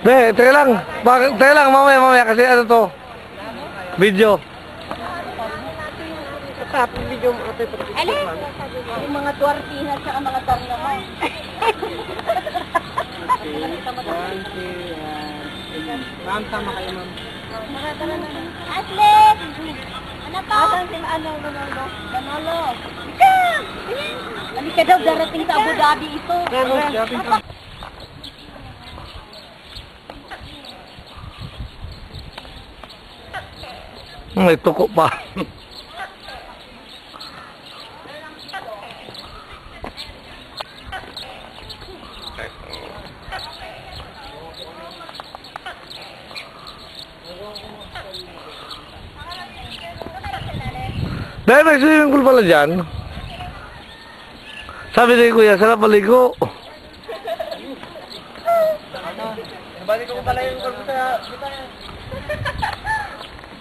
Be, teka lang. Teka lang, mamaya kasi ano to? Video. Tapos video mo ito. Alin? Yung mga tuwartina at mga tarnaman. Ma'am, tama kayo, ma'am. Atlet! Ano pa? Manolo. Ika! Halika daw, darating sa Abu Dhabi ito. May tuko pa. Dahil may swimming pool pala dyan. Sabi ni Kuya, sarap maligo. Balik ko pala yung kalbo sa...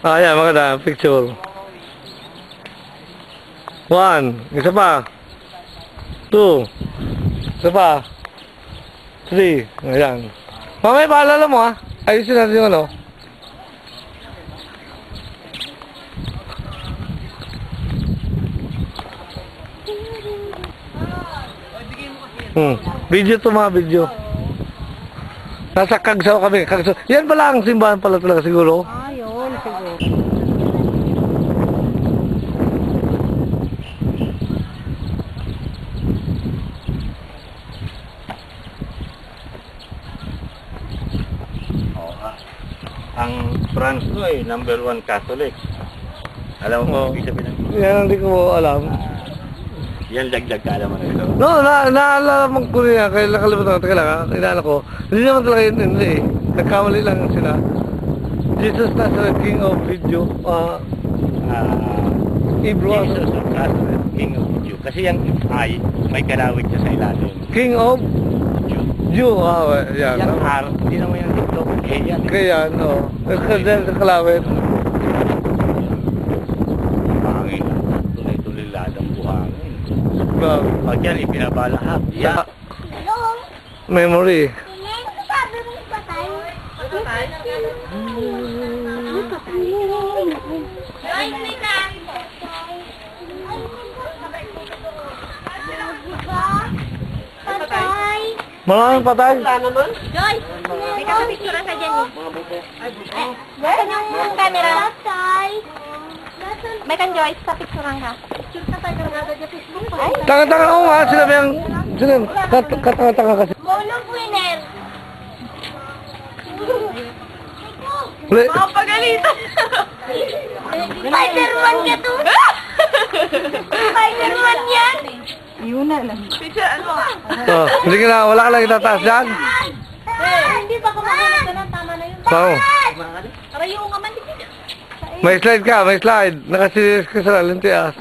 Ayan, maganda. Picture. 1. Isa pa. 2. Isa pa. 3. Ayan. Mamaya, paalala mo ha. Ayusin natin yung ano. Video to mga video. Nasa Kagsaw kami. Kagsaw. Yan pala ang simbahan pala talaga siguro. Ayun, siguro. Ang France ko ay number 1 Catholic. Alam mo ibig sabihin? Yan hindi ko alam. Yan dagdag ka alam mo na ito. No, naalaman ko niya. Kaya nakalimutan ko. Teka lang ha. Inaanak ko. Hindi naman talaga yun. Hindi eh. Nagkamali lang sila. Jesus Nazareth, King of Video. Hebrew. Jesus of Nazareth, King of Jew. Kasi yung I, may kalawit siya sa ilalim. King of Jew. Jew. Yan. Yung R, hindi naman yung dito. Eh yan. Kaya yan, o. Kalawit. Pangin. Tuloy-tuloy ladang buhangin. Pag yan, ipinabalahap. Yan. Hello? Memory. Ano sabi mo patay? Patay? Ay, may na! Patay! Maraming patay. Joyce! May kapapicturan ka dyan eh. Nasaan yung camera? Patay! May kan Joyce, kapicturan ka. Picture ka tayo ng agad yung Facebook. Ay! Tanga-tanga ako nga. Sinabi ang... Katanga-tanga kasi. Bonong winner! Pagalitan! Spider-Man ka to! Spider-Man yan! Yun na lang. Picture, ano? Hindi ka na. Wala ka lang itataas dyan. Hindi ba kumakulit ka na? Tama na yun. Oo. Arayo nga man. May slide ka. May slide. Nakasirias ka sa lintias.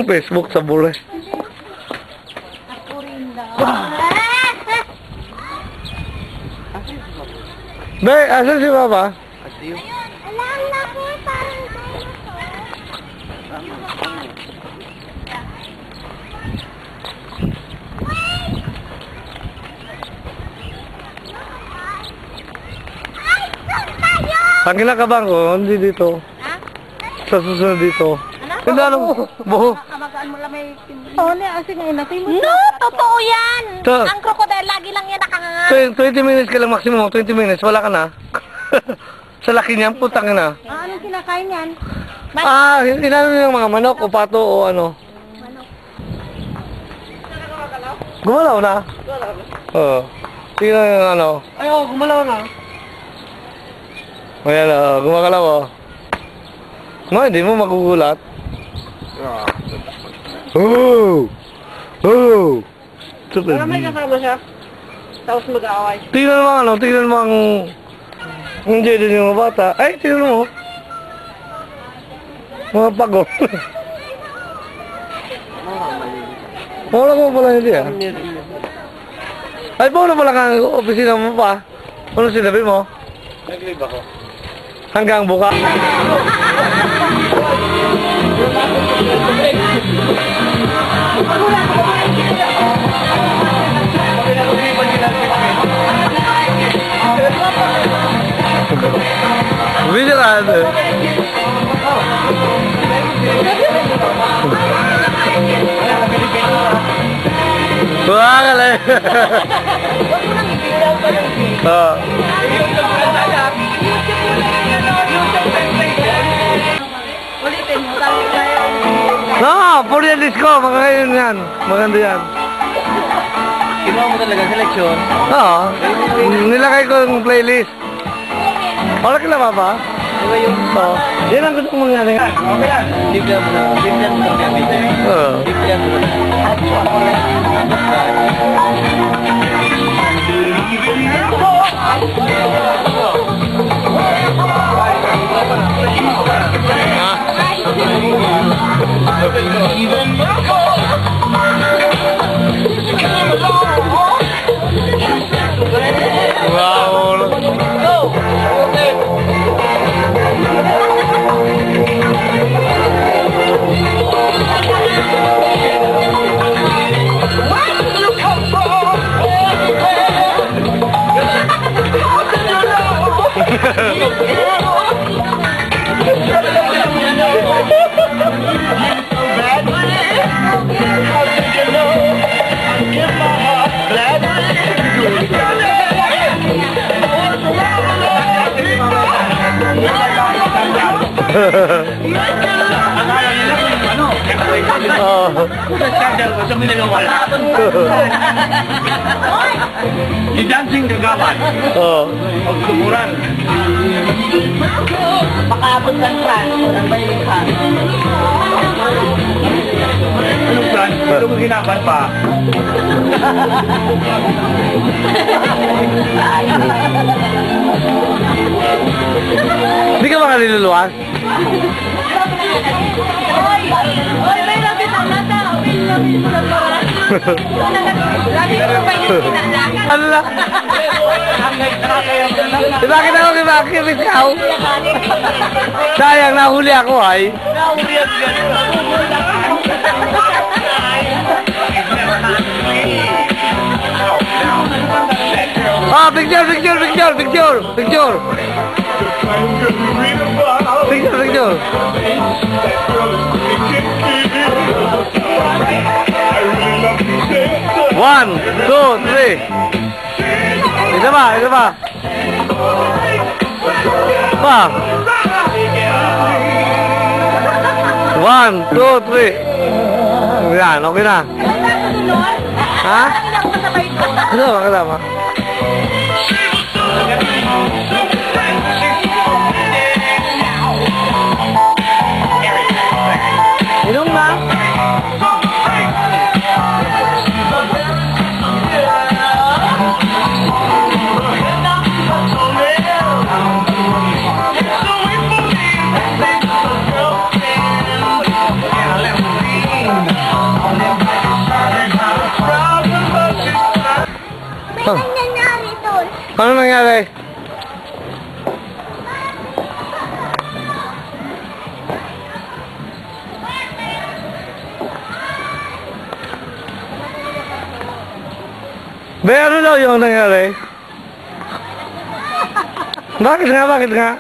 Facebook sa bule. Be, asan si Papa? Alam na po, parang Ang kinakabang ko, hindi dito. ha? Sa susunod dito. Ano? Hindi alam mo. Buho. Kamagaan mo lang may... Oo, kasi nga inatay mo. No! Totoo yan! So- Ang crocodile, lagi lang yan nakanganga. 20 minutes ka lang maximum. 20 minutes, wala ka na. Sa laki niyan, putang na. Anong kinakain yan? Inano yung mga manok o pato o ano. Gumalaw na? Oo. Tingnan yung ano. Ay, oo, gumalaw na. Ayan o, gumagalaw o. Hindi mo magugulat. Oh! Oh! Para may kasama siya. Tapos mag-aaway. Tingnan mo ano, tingnan mo ang... Enjoy din yung mga bata. Ay, tingnan mo. Mga pagod. Wala mo pala hindi ah. Ay, paano pala kang opisina mo pa? Ano sinabi mo? Nag-live ako. Hanggang buka. Wala Wah, kalay. Oh. Ulitin mo, sabi tayo. No, puro yan disco. Magkakayon yan. Maganda yan. Kinuha mo talaga seleksyon. Oo. Nilagay ko yung playlist. Wala ka na ba ba? Oo. Yan ang gusto mong nangyari. Okay lang. Bigyan mo na kami. Oo. Bigyan mo na. Wow. Di dancing kagawan. Oh. Pagtumuran. Makaabot ng France, walang bayin ka. Anong plan? Ano mo ginapan pa? Hindi ka ba kaliluluwas? Oy, may lapit ang lata. Lapit mo na para. Lagi ko pa yung sinalakan. Ano lang? Bakit ako kimakibis ka? Sayang, nahuli ako ay. Ah, picture. One, two, three. Isa pa. Pa. One, two, three. Yan, okay na. Ha? Kasama. Inom na. May nangyari doon. Ano nangyari? Be, ano daw yung nangyari? Bakit nga?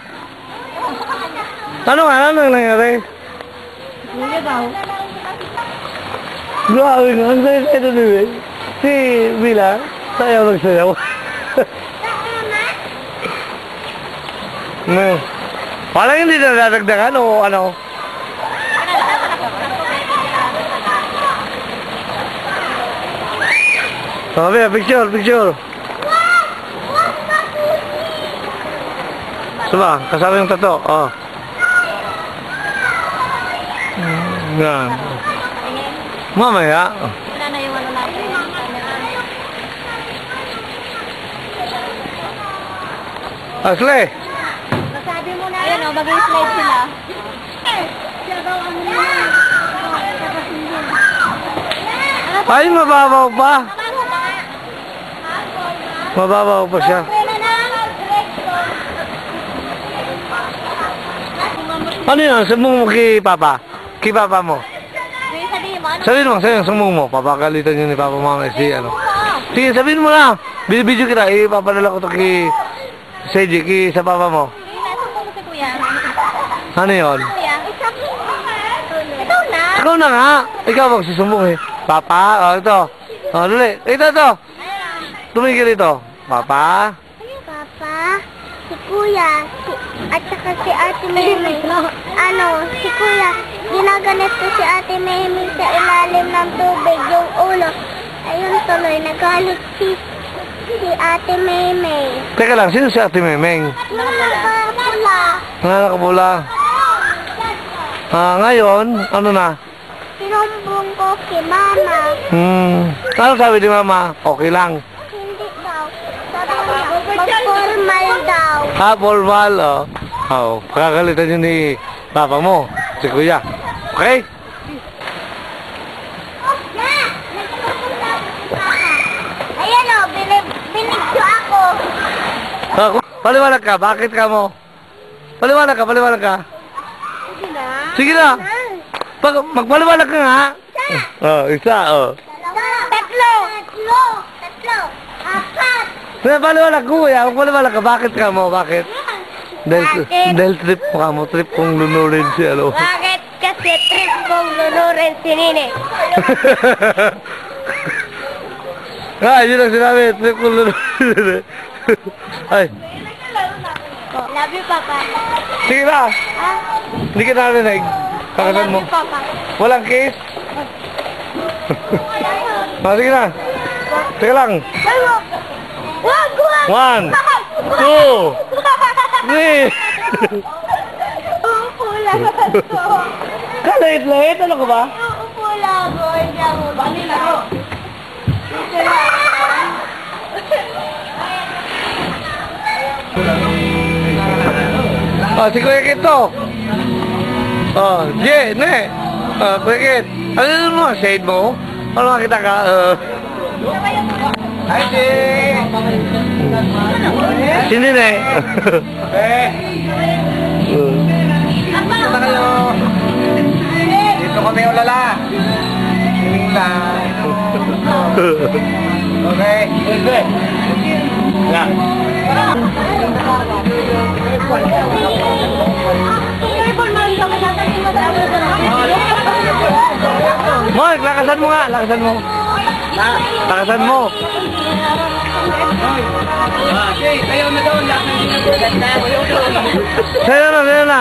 Ano ang nangyari? Kuya daw. Grabe nga, ang saya-saya na din eh. Si Mila, sayaw. No. Walang hindi na dadagdagan o ano? Sabi, picture. Diba, kasama yung tato. Oh. Yan. Mamaya. Wala na yung ano natin. Asle. Sabi mo na. Ayan o, mag-slide sila. Ay, mababaw pa. Mababaw pa siya. Ano yun? Sumbong mo kay Papa? Kay Papa mo? Sabihin mo, sumbong mo. Papagalitan yun ni Papa Mama si ano. Sige, sabihin mo na. Video kita. Ipapadala ko to kay Seiji, sa Papa mo. Sumbong mo si Kuya. Ano yun? Kuya. Ito na. Ikaw na nga. Ikaw magsusumbong eh. Papa, ito. Dali. Ito. Tumigil ito. Papa. Papa, si Kuya, at saka si Ate Mimi. Si Kuya, ginaganito si Ate Mimi sa ilalim ng tubig yung ulo. Ayun tuloy, nagalit si Ate Mimi. Teka lang, sino si Ate Memeng? Yung nakapula. Nakapula. Ngayon, ano na? Sinumbong ko si Mama. Ano sabi ni Mama? Okay lang. Hindi daw. Sabi niya, mag-formal daw. Formal, Pakagalitan yun ni Papa mo, si Kuya. Okay? Ayan o, binigyo ako. Paliwanag ka, bakit ka mo? Paliwanag ka. Sige na. Magpaliwanag ka nga. Isa. Tatlo. Apat. Paliwanag ko, Kuya. Magpaliwanag ka, bakit ka mo? Bakit? Dahil trip mo ka mo, trip kong lunurin si ano. Bakit kasi trip kong lunurin si Nini? Yun ang sinabi, trip kong lunurin. Ay, Love you, Papa. sige na. Ha? Hindi ka narinig. Kakasan mo. Love you, Papa. Walang kiss? Sige na. Sige lang. Wag! 1, 2, 3. Uupo lang ako. Kalait-lait, ano ka ba? Uupo lang ako. Hindi ako balilaro. Si Kuya Kit to. Ne. Kuya Kit. Ano mo? Shade mo? Ano makita ka? Hi, Hindi na eh. Punta kayo. Dito kami ulala. Okay. Yan. Mark, lakasan mo nga. Lakasan mo. Kayo na doon. Sa'yo na.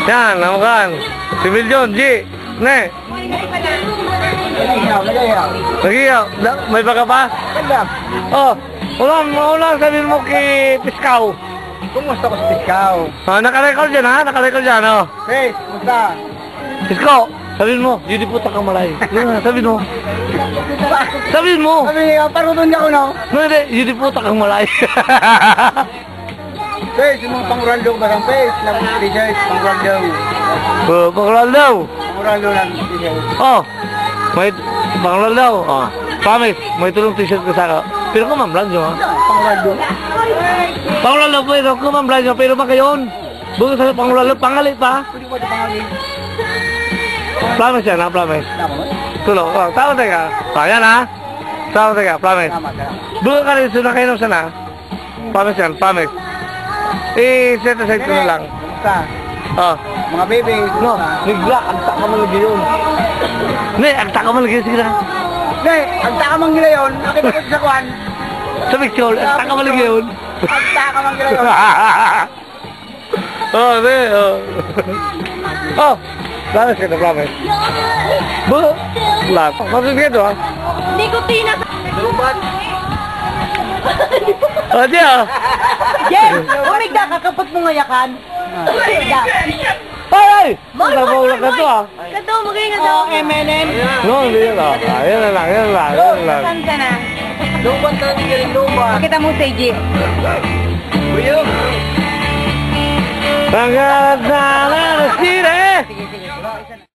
Yan, namukan. Si Miljon, G. Ne. Nagiyaw. May baga pa? Ulang sabihin mo kay Piskaw. Kumusta ko si Piskaw? Naka-record dyan ha? Naka-record dyan, Hey, kumusta? Piskaw, sabihin mo, yun di puta kang malay. Yun na, sabihin mo. Sabihin mo. Sabi niya, parudon niya ko na. Hindi, yun di puta kang malay. Face, yung mga panguraldong bagang face. Labang t-shirt, panguraldong. Pangulal daw. Panguraldong lang t-shirt. May pangulal daw. Promise, may tulong t-shirt ka sa ako. Pero kumamblan nyo ha. Panguraldong. Pangulal daw pero kumamblan nyo. Pero ba kayon? Bukas sa pangulal daw, pangalit pa. Pwede ko ito pangalit. Promise yan ha, promise. Tulong, tawag tayo ka. Ayan ha. Tawag tayo ka, promise. Bukas ka rin suna kayo sana. Promise yan, promise. Set aside ko na lang. Kumusta? Mga baby. No, nigla, agta ka malagi yun. Ne, agta ka malagi, sige na. Ne, ang takamang gila yun. Nakita ko sa kwan. Sa picture, agta ka malagi yun. Ang takamang gila yun. Ne, promise ka na, promise. Lahat. Promise ka ito, ha? Hindi ko tinas. Lubat. Di, ha? Jen, umigda ka kapag mo ngayakan. Umigda. Ay! Nabawala ka to, ha? Kato, magaling ka daw. MNN. No, hindi yun, ha? Yan na lang. Saan ka na? Lubat na hindi rin lubat. Kita mo sa Jeep. Buyog. Hanggang sa alas 7!